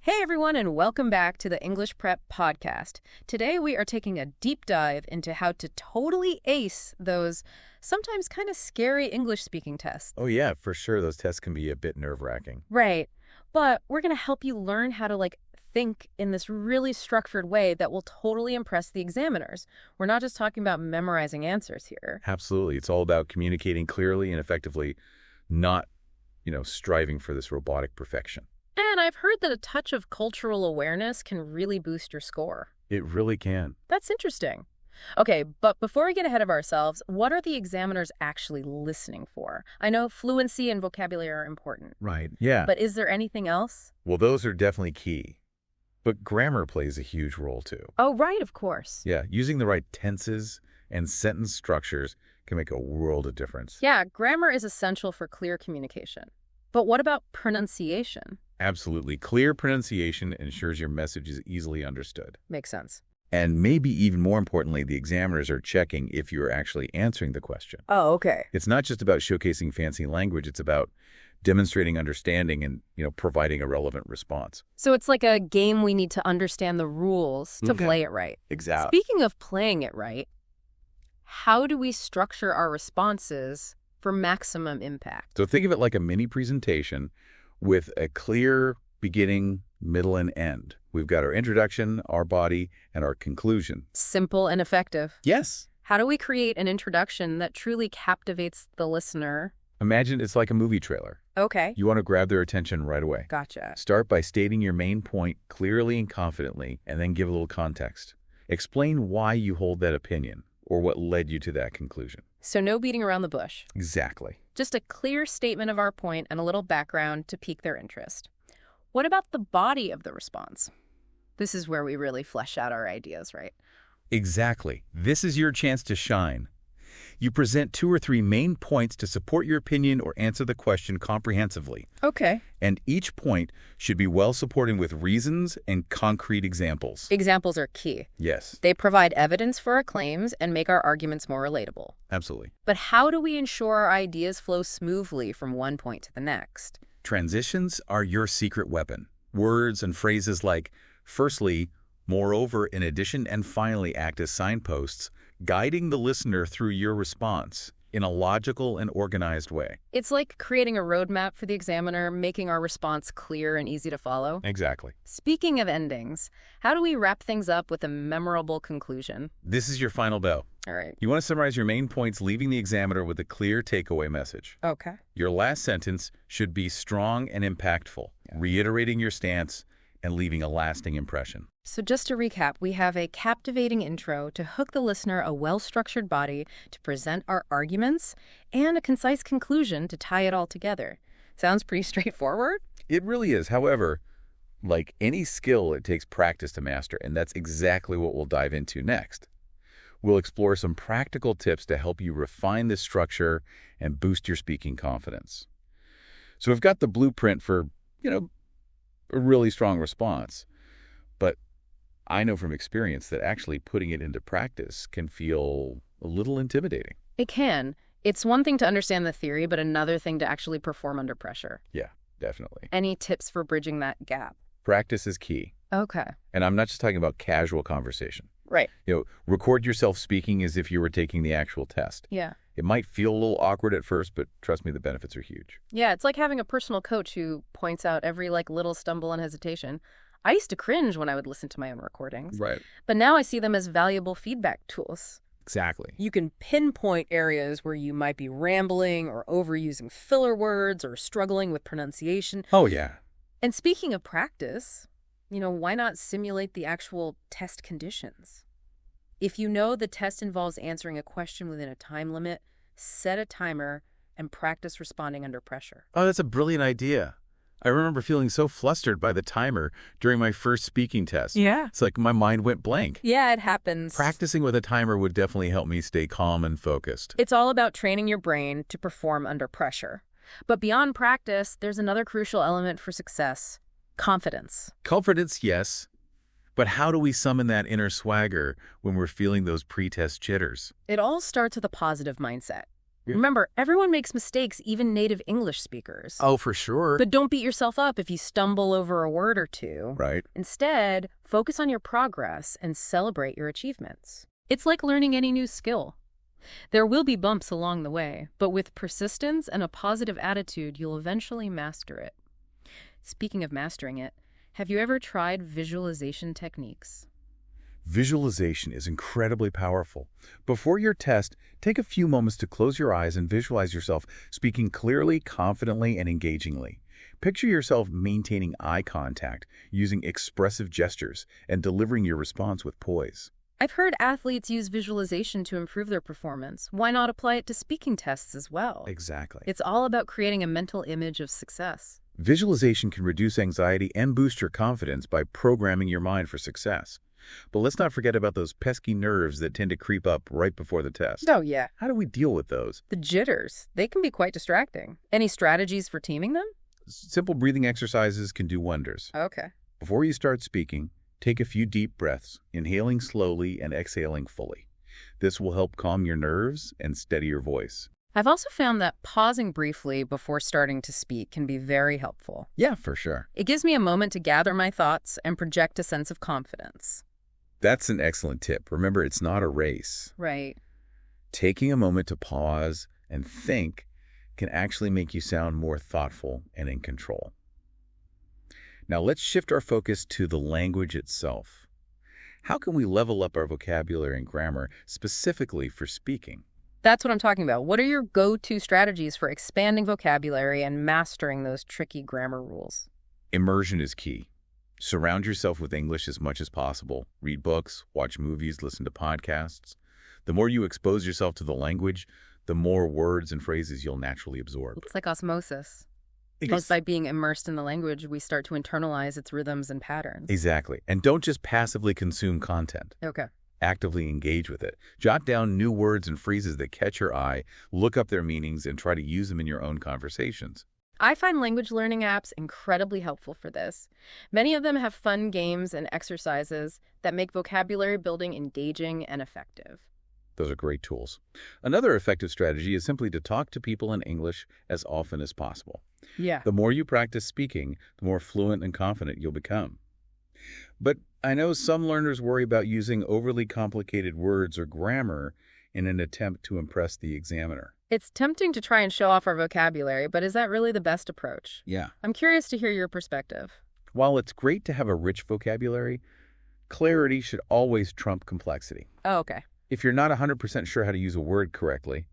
Hey everyone, and welcome back to the English Prep Podcast. Today we are taking a deep dive into how to totally ace those sometimes kind of scary English speaking tests. Oh yeah, for sure. Those tests can be a bit nerve-wracking. Right. But we're going to help you learn how to think in this really structured way that will totally impress the examiners. We're not just talking about memorizing answers here. Absolutely. It's all about communicating clearly and effectively, not, striving for this robotic perfection. And I've heard that a touch of cultural awareness can really boost your score. It really can. That's interesting. Okay, but before we get ahead of ourselves, what are the examiners actually listening for? I know fluency and vocabulary are important. Right. Yeah. But is there anything else? Well, those are definitely key. But grammar plays a huge role too. Oh, right, of course. Yeah, using the right tenses and sentence structures can make a world of difference. Yeah, grammar is essential for clear communication. But what about pronunciation? Absolutely. Clear pronunciation ensures your message is easily understood. Makes sense. And maybe even more importantly, the examiners are checking if you're actually answering the question. Oh, okay. It's not just about showcasing fancy language. It's about demonstrating understanding and, providing a relevant response. So it's like a game we need to understand the rules to play it right. Exactly. Speaking of playing it right, how do we structure our responses for maximum impact? So think of it like a mini presentation with a clear beginning, middle, and end. We've got our introduction, our body, and our conclusion. Simple and effective. Yes. How do we create an introduction that truly captivates the listener? Imagine it's like a movie trailer. Okay. You want to grab their attention right away. Gotcha. Start by stating your main point clearly and confidently, and then give a little context. Explain why you hold that opinion or what led you to that conclusion. So no beating around the bush. Exactly. Just a clear statement of our point and a little background to pique their interest. What about the body of the response? This is where we really flesh out our ideas, right? Exactly. This is your chance to shine. You present 2 or 3 main points to support your opinion or answer the question comprehensively. Okay. And each point should be well supported with reasons and concrete examples. Examples are key. Yes. They provide evidence for our claims and make our arguments more relatable. Absolutely. But how do we ensure our ideas flow smoothly from one point to the next? Transitions are your secret weapon. Words and phrases like, firstly, moreover, in addition, and finally act as signposts, guiding the listener through your response in a logical and organized way. It's like creating a roadmap for the examiner, making our response clear and easy to follow. Exactly. Speaking of endings, how do we wrap things up with a memorable conclusion? This is your final bell. All right. You want to summarize your main points, leaving the examiner with a clear takeaway message. Okay. Your last sentence should be strong and impactful, reiterating your stance and leaving a lasting impression. So just to recap, we have a captivating intro to hook the listener, a well-structured body to present our arguments, and a concise conclusion to tie it all together. Sounds pretty straightforward? It really is. However, like any skill, it takes practice to master, and that's exactly what we'll dive into next. We'll explore some practical tips to help you refine this structure and boost your speaking confidence. So we've got the blueprint for, a really strong response. But I know from experience that actually putting it into practice can feel a little intimidating. It can. It's one thing to understand the theory, but another thing to actually perform under pressure. Yeah, definitely. Any tips for bridging that gap? Practice is key. Okay. And I'm not just talking about casual conversation. Right. Record yourself speaking as if you were taking the actual test. Yeah. It might feel a little awkward at first, but trust me, the benefits are huge. Yeah, it's like having a personal coach who points out every little stumble and hesitation. I used to cringe when I would listen to my own recordings. Right. But now I see them as valuable feedback tools. Exactly. You can pinpoint areas where you might be rambling or overusing filler words or struggling with pronunciation. Oh, yeah. And speaking of practice, why not simulate the actual test conditions? If you know the test involves answering a question within a time limit, set a timer and practice responding under pressure. Oh, that's a brilliant idea. I remember feeling so flustered by the timer during my first speaking test. Yeah. It's like my mind went blank. Yeah, it happens. Practicing with a timer would definitely help me stay calm and focused. It's all about training your brain to perform under pressure. But beyond practice, there's another crucial element for success: confidence. Confidence, yes. But how do we summon that inner swagger when we're feeling those pre-test jitters? It all starts with a positive mindset. Yeah. Remember, everyone makes mistakes, even native English speakers. Oh, for sure. But don't beat yourself up if you stumble over a word or two. Right. Instead, focus on your progress and celebrate your achievements. It's like learning any new skill. There will be bumps along the way, but with persistence and a positive attitude, you'll eventually master it. Speaking of mastering it, have you ever tried visualization techniques? Visualization is incredibly powerful. Before your test, take a few moments to close your eyes and visualize yourself speaking clearly, confidently, and engagingly. Picture yourself maintaining eye contact, using expressive gestures, and delivering your response with poise. I've heard athletes use visualization to improve their performance. Why not apply it to speaking tests as well? Exactly. It's all about creating a mental image of success. Visualization can reduce anxiety and boost your confidence by programming your mind for success. But let's not forget about those pesky nerves that tend to creep up right before the test. Oh, yeah. How do we deal with those? The jitters, they can be quite distracting. Any strategies for taming them? Simple breathing exercises can do wonders. Okay. Before you start speaking, take a few deep breaths, inhaling slowly and exhaling fully. This will help calm your nerves and steady your voice. I've also found that pausing briefly before starting to speak can be very helpful. Yeah, for sure. It gives me a moment to gather my thoughts and project a sense of confidence. That's an excellent tip. Remember, it's not a race. Right. Taking a moment to pause and think can actually make you sound more thoughtful and in control. Now let's shift our focus to the language itself. How can we level up our vocabulary and grammar specifically for speaking? That's what I'm talking about. What are your go-to strategies for expanding vocabulary and mastering those tricky grammar rules? Immersion is key. Surround yourself with English as much as possible. Read books, watch movies, listen to podcasts. The more you expose yourself to the language, the more words and phrases you'll naturally absorb. It's like osmosis. Just by being immersed in the language, we start to internalize its rhythms and patterns. Exactly. And don't just passively consume content. Okay. Actively engage with it. Jot down new words and phrases that catch your eye, look up their meanings, and try to use them in your own conversations. I find language learning apps incredibly helpful for this. Many of them have fun games and exercises that make vocabulary building engaging and effective. Those are great tools. Another effective strategy is simply to talk to people in English as often as possible. Yeah. The more you practice speaking, the more fluent and confident you'll become. But I know some learners worry about using overly complicated words or grammar in an attempt to impress the examiner. It's tempting to try and show off our vocabulary, but is that really the best approach? Yeah. I'm curious to hear your perspective. While it's great to have a rich vocabulary, clarity should always trump complexity. Oh, okay. If you're not 100% sure how to use a word correctly,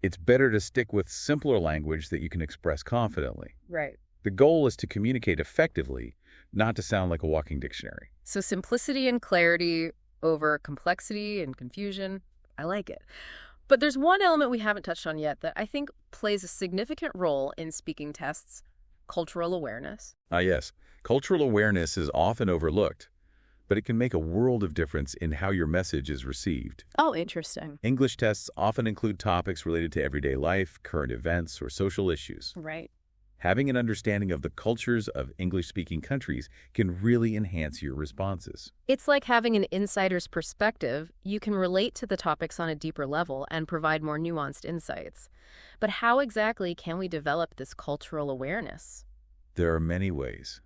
it's better to stick with simpler language that you can express confidently. Right. The goal is to communicate effectively, not to sound like a walking dictionary. So simplicity and clarity over complexity and confusion. I like it. But there's one element we haven't touched on yet that I think plays a significant role in speaking tests: cultural awareness. Yes. Cultural awareness is often overlooked, but it can make a world of difference in how your message is received. Oh, interesting. English tests often include topics related to everyday life, current events, or social issues. Right. Having an understanding of the cultures of English-speaking countries can really enhance your responses. It's like having an insider's perspective. You can relate to the topics on a deeper level and provide more nuanced insights. But how exactly can we develop this cultural awareness? There are many ways.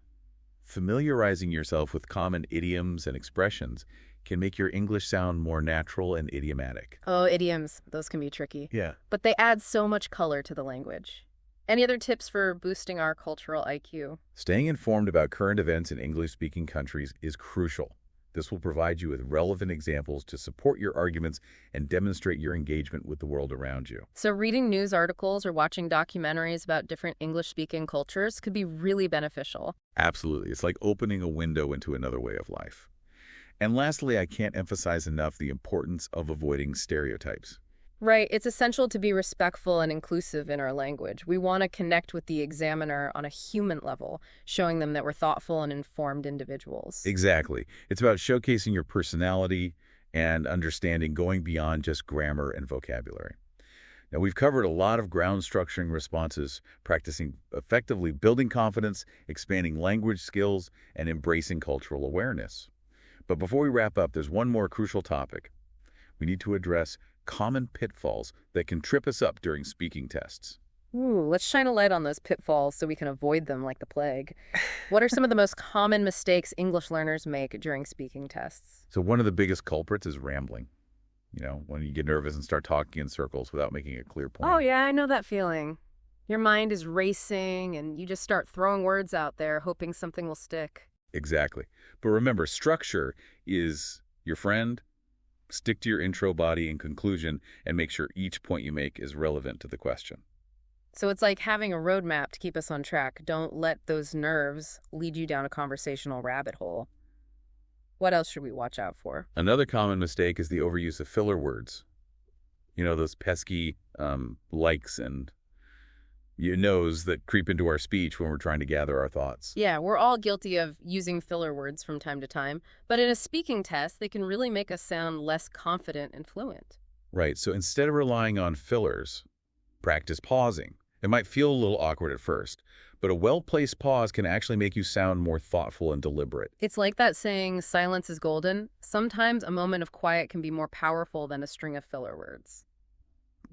Familiarizing yourself with common idioms and expressions can make your English sound more natural and idiomatic. Oh, idioms. Those can be tricky. Yeah. But they add so much color to the language. Any other tips for boosting our cultural IQ? Staying informed about current events in English-speaking countries is crucial. This will provide you with relevant examples to support your arguments and demonstrate your engagement with the world around you. So reading news articles or watching documentaries about different English-speaking cultures could be really beneficial. Absolutely. It's like opening a window into another way of life. And lastly, I can't emphasize enough the importance of avoiding stereotypes. Right. It's essential to be respectful and inclusive in our language. We want to connect with the examiner on a human level, showing them that we're thoughtful and informed individuals. Exactly. It's about showcasing your personality and understanding going beyond just grammar and vocabulary. Now, we've covered a lot of ground structuring responses, practicing effectively building confidence, expanding language skills, and embracing cultural awareness. But before we wrap up, there's one more crucial topic. We need to address common pitfalls that can trip us up during speaking tests. Ooh, let's shine a light on those pitfalls so we can avoid them like the plague. What are some of the most common mistakes English learners make during speaking tests? So one of the biggest culprits is rambling. When you get nervous and start talking in circles without making a clear point. Oh, yeah, I know that feeling. Your mind is racing and you just start throwing words out there hoping something will stick. Exactly. But remember, structure is your friend. Stick to your intro, body, and conclusion, and make sure each point you make is relevant to the question. So it's like having a roadmap to keep us on track. Don't let those nerves lead you down a conversational rabbit hole. What else should we watch out for? Another common mistake is the overuse of filler words. Those pesky likes and knows that creep into our speech when we're trying to gather our thoughts. Yeah, we're all guilty of using filler words from time to time, but in a speaking test, they can really make us sound less confident and fluent. Right, so instead of relying on fillers, practice pausing. It might feel a little awkward at first, but a well-placed pause can actually make you sound more thoughtful and deliberate. It's like that saying, silence is golden. Sometimes a moment of quiet can be more powerful than a string of filler words.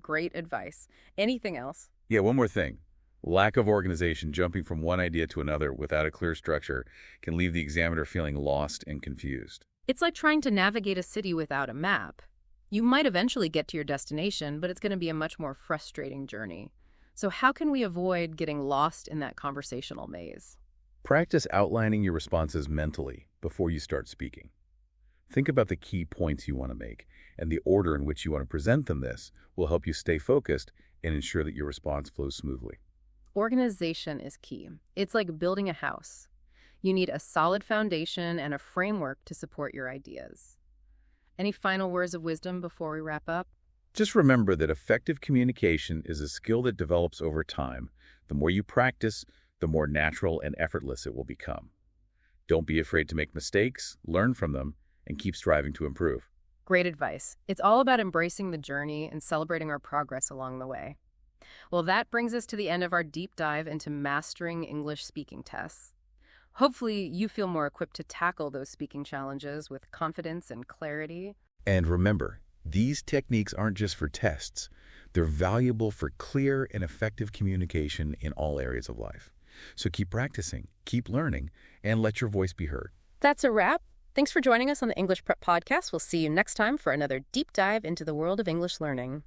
Great advice. Anything else? Yeah, one more thing. Lack of organization, jumping from one idea to another without a clear structure, can leave the examiner feeling lost and confused. It's like trying to navigate a city without a map. You might eventually get to your destination, but it's going to be a much more frustrating journey. So how can we avoid getting lost in that conversational maze? Practice outlining your responses mentally before you start speaking. Think about the key points you want to make, and the order in which you want to present them. This will help you stay focused and ensure that your response flows smoothly. Organization is key. It's like building a house. You need a solid foundation and a framework to support your ideas. Any final words of wisdom before we wrap up? Just remember that effective communication is a skill that develops over time. The more you practice, the more natural and effortless it will become. Don't be afraid to make mistakes, learn from them, and keep striving to improve. Great advice. It's all about embracing the journey and celebrating our progress along the way. Well, that brings us to the end of our deep dive into mastering English speaking tests. Hopefully, you feel more equipped to tackle those speaking challenges with confidence and clarity. And remember, these techniques aren't just for tests. They're valuable for clear and effective communication in all areas of life. So keep practicing, keep learning, and let your voice be heard. That's a wrap. Thanks for joining us on the English Prep Podcast. We'll see you next time for another deep dive into the world of English learning.